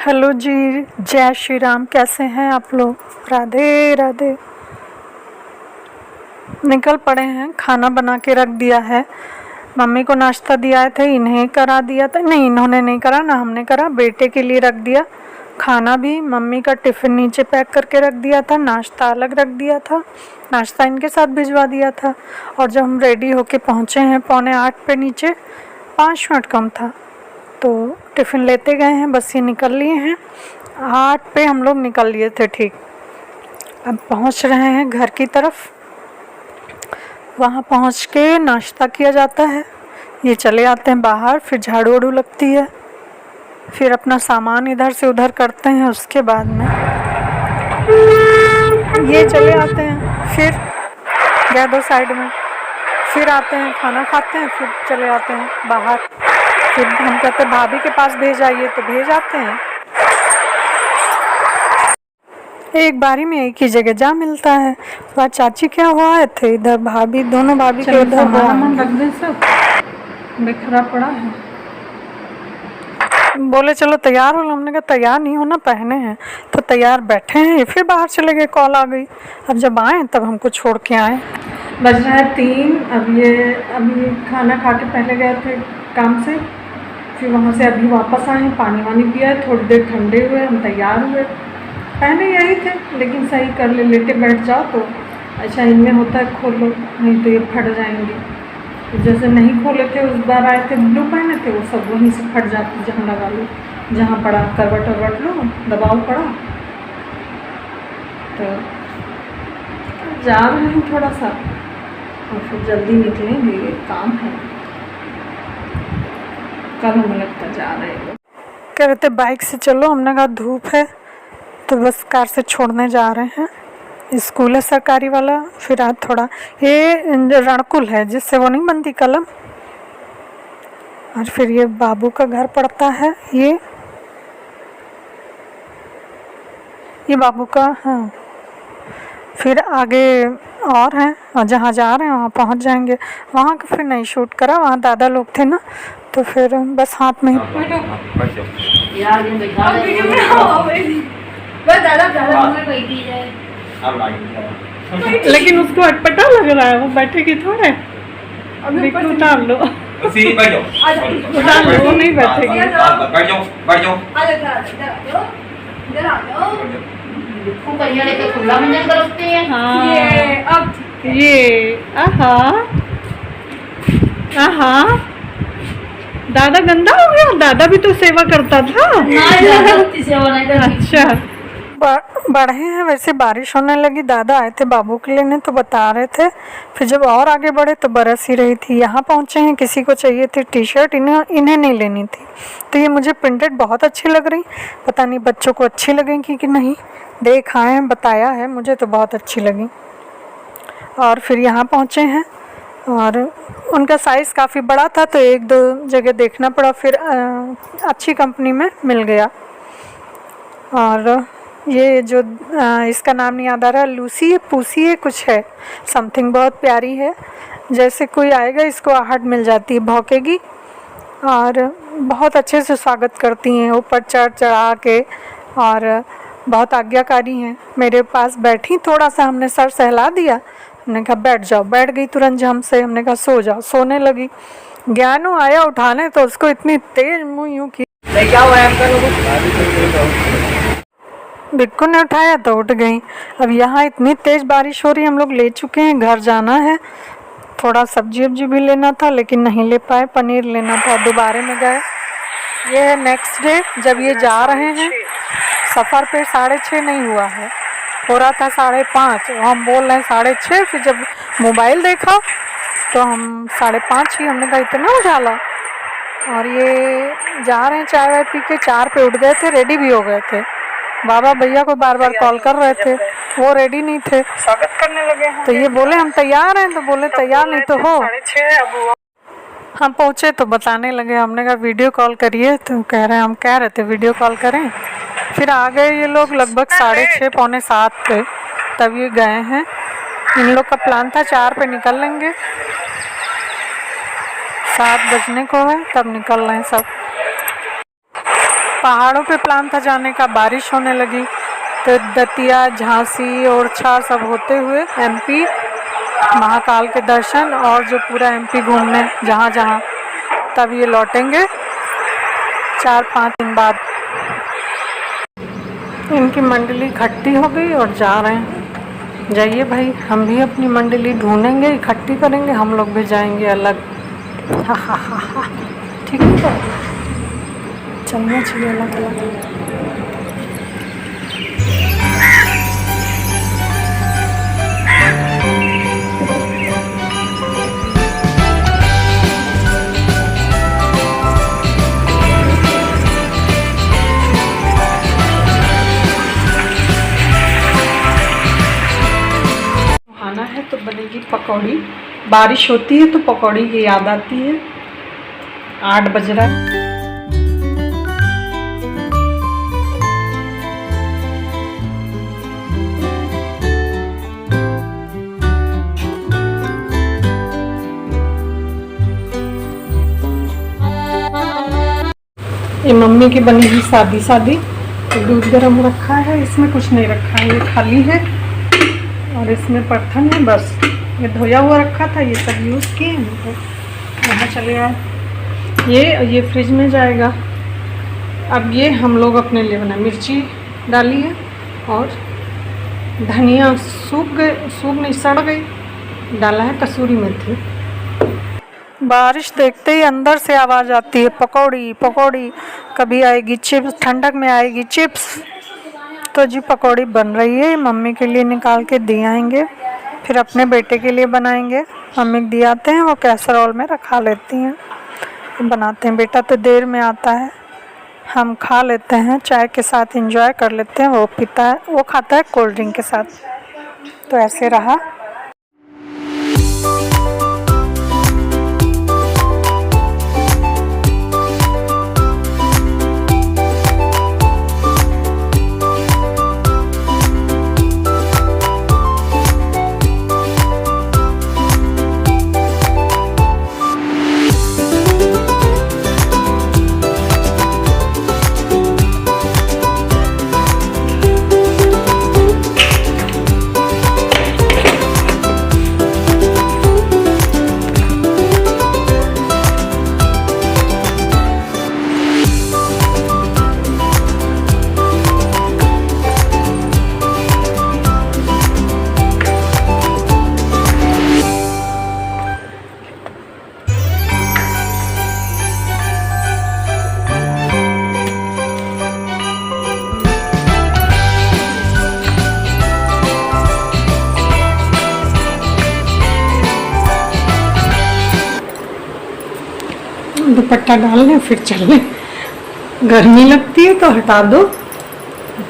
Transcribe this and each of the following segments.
Hello जी, जय श्री राम। कैसे हैं आप लोग? राधे राधे। निकल पड़े हैं, खाना बना के रख दिया है। मम्मी को नाश्ता दिया थे, इन्हें करा दिया था। नहीं, इन्होंने नहीं करा ना हमने करा, बेटे के लिए रख दिया। खाना भी मम्मी का टिफ़िन नीचे पैक करके रख दिया था, नाश्ता अलग रख दिया था, नाश्ता इनके साथ भिजवा दिया था। और जब हम रेडी होके पहुँचे हैं 7:45 पे नीचे, 5 मिनट कम था, तो टिफ़िन लेते गए हैं। बस ये निकल लिए हैं। 8 पे हम लोग निकल लिए थे, ठीक। अब पहुंच रहे हैं घर की तरफ। वहाँ पहुँच के नाश्ता किया जाता है, ये चले आते हैं बाहर, फिर झाड़ू वाड़ू लगती है, फिर अपना सामान इधर से उधर करते हैं। उसके बाद में ये चले आते हैं, फिर गए दो साइड में, फिर आते हैं, खाना खाते हैं, फिर चले आते हैं बाहर। फिर हम कहते हैं भाभी के पास भेज आइए, तो भेज आते हैं। एक बारी में एक ही जगह जा मिलता है। वह चाची क्या हुआ थे इधर, भाभी, दोनों भाभी के उधर सब बिखरा पड़ा है। बोले चलो तैयार हो लो, हमने कहा तैयार नहीं होना, पहने हैं। तो तैयार बैठे हैं, फिर बाहर चले गए, कॉल आ गई। अब जब आए तब हमको छोड़ के आए। बज रहा है 3। अभी खाना खा के पहले गए थे काम से, फिर वहाँ से अभी वापस आए, पानी वानी पिया, थोड़ी देर ठंडे हुए, हम तैयार हुए। पहले यही थे, लेकिन सही कर ले, लेटे बैठ जाओ तो अच्छा इनमें होता है, खोलो नहीं तो ये फट जाएंगे। तो जैसे नहीं खोले थे, उस बार आए थे ब्लू पहने थे, वो सब वहीं से फट जाती, जहाँ लगा लो, जहाँ पड़ा करवट वरवट लो, दबाव पड़ा। तो जा रहे हैं थोड़ा सा और फिर जल्दी निकलेंगे, ये काम है। कल हमें लगता जा रहे हैं, कह रहे थे बाइक से चलो, हमने कहा धूप है, तो बस कार से छोड़ने जा रहे हैं। स्कूल है सरकारी वाला। फिर आज थोड़ा ये रणकुल है जिससे वो नहीं बनती कलम, और फिर ये बाबू का घर पड़ता है, ये बाबू का। हाँ, फिर आगे और हैं, और जहाँ जा रहे हैं वहाँ पहुँच जाएंगे। वहाँ का फिर नहीं शूट करा, वहाँ दादा लोग थे ना, तो फिर बस हाथ में लेकिन उसको अटपटा लग रहा है, वो बैठेगी थोड़े। उतार लो, उतार लो, वो नहीं बैठेगी। हाँ, ये आहा आहा, दादा गंदा हो गया। दादा भी तो सेवा करता था। अच्छा, बढ़े हैं। वैसे बारिश होने लगी, दादा आए थे बाबू के लेने, तो बता रहे थे। फिर जब और आगे बढ़े तो बरस ही रही थी। यहाँ पहुँचे हैं, किसी को चाहिए थी टी शर्ट, इन्हें नहीं लेनी थी। तो ये मुझे प्रिंटेड बहुत अच्छी लग रही, पता नहीं बच्चों को अच्छी लगेंगी कि नहीं। देख आए हैं, बताया है, मुझे तो बहुत अच्छी लगी। और फिर यहाँ पहुँचे हैं, और उनका साइज़ काफ़ी बड़ा था, तो 1-2 जगह देखना पड़ा, फिर अच्छी कंपनी में मिल गया। और ये जो इसका नाम नहीं याद आ रहा, लूसी है, पूसी है, कुछ है समथिंग, बहुत प्यारी है। जैसे कोई आएगा इसको आहट मिल जाती है, भौंकेगी और बहुत अच्छे से स्वागत करती हैं, ऊपर चढ़ा के, और बहुत आज्ञाकारी हैं। मेरे पास बैठी, थोड़ा सा हमने सर सहला दिया, हमने कहा बैठ जाओ, बैठ गई तुरंत जम से। हमने कहा सो जाओ, सोने लगी। ज्ञानू आया उठाने, तो उसको इतनी तेज मुँह यूँ की, क्या हुआ बिक्कू ने उठाया तो उठ गई। अब यहाँ इतनी तेज़ बारिश हो रही है, हम लोग ले चुके हैं, घर जाना है। थोड़ा सब्जी वब्जी भी लेना था, लेकिन नहीं ले पाए, पनीर लेना था, दोबारा में गए। ये है नेक्स्ट डे, जब ये जा रहे हैं सफ़र पे। 6:30 नहीं हुआ है, हो रहा था 5:30, हम बोल रहे हैं 6:30। फिर जब मोबाइल देखा तो हम 5:30 ही, हमने कहा इतना उजाला। और ये जा रहे हैं चाय वाय पी के। 4 पे उठ गए थे, रेडी भी हो गए थे। बाबा भैया को बार बार कॉल कर रहे थे, वो रेडी नहीं थे, स्वागत करने लगे हैं। तो ये बोले हम तैयार हैं, तो बोले तैयार नहीं तो हो। हम पहुँचे तो बताने लगे, हमने कहा वीडियो कॉल करिए, तो कह रहे हैं हम कह रहे थे वीडियो कॉल करें। फिर आ गए ये लोग लगभग 6:30 पौने 7 पे, तब ये गए हैं। इन लोग का प्लान था 4 पे निकल लेंगे, 7 बजने को है, तब निकल रहे हैं सब। पहाड़ों पे प्लान था जाने का, बारिश होने लगी तो दतिया, झांसी, ओरछा सब होते हुए एमपी, महाकाल के दर्शन और जो पूरा एमपी घूमने जहाँ जहाँ, तब ये लौटेंगे 4-5 दिन बाद। इनकी मंडली इकट्ठी हो गई और जा रहे हैं। जाइए भाई, हम भी अपनी मंडली ढूंढेंगे, इकट्ठी करेंगे, हम लोग भी जाएंगे अलग। हा हा हा हा, ठीक है, तो चलना चाहिए अलग अलग। खाना है तो बनेगी पकौड़ी। बारिश होती है तो पकौड़ी की याद आती है। 8 बज रहा है। ये मम्मी की बनी हुई सादी दूध गर्म रखा है, इसमें कुछ नहीं रखा है, ये खाली है और इसमें परथन है बस। ये धोया हुआ रखा था, ये सब यूज़ किए हैं तो यहाँ चले आए। ये फ्रिज में जाएगा। अब ये हम लोग अपने लिए बना, मिर्ची डाली है और धनिया सूख नहीं, सड़ गई, डाला है कसूरी मेथी। बारिश देखते ही अंदर से आवाज़ आती है पकौड़ी पकौड़ी। कभी आएगी चिप्स, ठंडक में आएगी चिप्स। तो जी पकौड़ी बन रही है, मम्मी के लिए निकाल के दे आएंगे, फिर अपने बेटे के लिए बनाएंगे। मम्मी दिए आते हैं, वो कैसरोल में रखा लेती हैं, बनाते हैं। बेटा तो देर में आता है, हम खा लेते हैं, चाय के साथ एंजॉय कर लेते हैं। वो पीता है, वो खाता है कोल्ड ड्रिंक के साथ। तो ऐसे रहा। दुपट्टा डाल लें फिर चल लें। गर्मी लगती है तो हटा दो,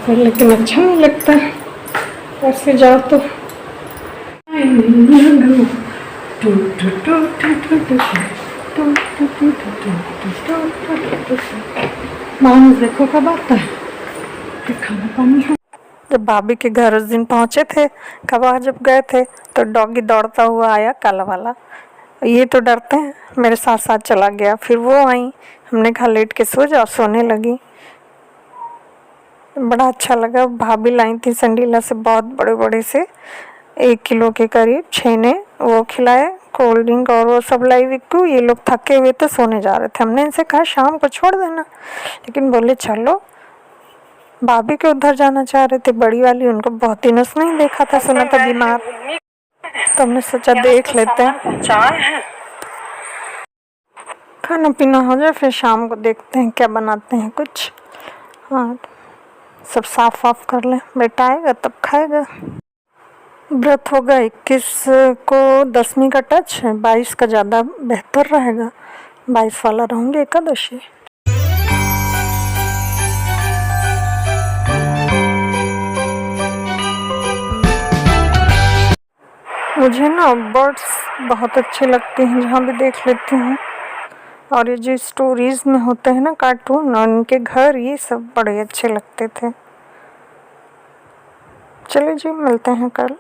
फिर लेकिन अच्छा नहीं लगता ऐसे जाओ तो। मानस देखो कब आता है, फिर खाना पानी है। जब भाभी के घर उस दिन पहुंचे थे, कब जब गए थे, तो डॉगी दौड़ता हुआ आया, काला वाला। ये तो डरते हैं, मेरे साथ साथ चला गया। फिर वो आई, हमने कहा लेट के सो जाओ, सोने लगी। बड़ा अच्छा लगा। भाभी लाई थी संडीला से बहुत बड़े बड़े से, 1 किलो के करीब छेने, वो खिलाए, कोल्ड ड्रिंक और वो सब लाई विक्कू। ये लोग थके हुए तो सोने जा रहे थे। हमने इनसे कहा शाम को छोड़ देना, लेकिन बोले चलो। भाभी के उधर जाना चाह रहे थे, बड़ी वाली, उनको बहुत दिनों से नहीं देखा था, सुना था बीमार, तो हमने सोचा देख लेते हैं, खाना पीना हो जाए, फिर शाम को देखते हैं क्या बनाते हैं कुछ। हाँ, सब साफ वाफ कर लें, बेटा आएगा तब खाएगा। व्रत होगा 21 को, 10वीं का टच है, 22 का ज़्यादा बेहतर रहेगा, 22 वाला रहूँगी एकादशी। मुझे ना बर्ड्स बहुत अच्छे लगते हैं, जहाँ भी देख लेती हूँ। और ये जो स्टोरीज में होते हैं ना कार्टून, और उनके घर, ये सब बड़े अच्छे लगते थे। चलिए जी, मिलते हैं कल।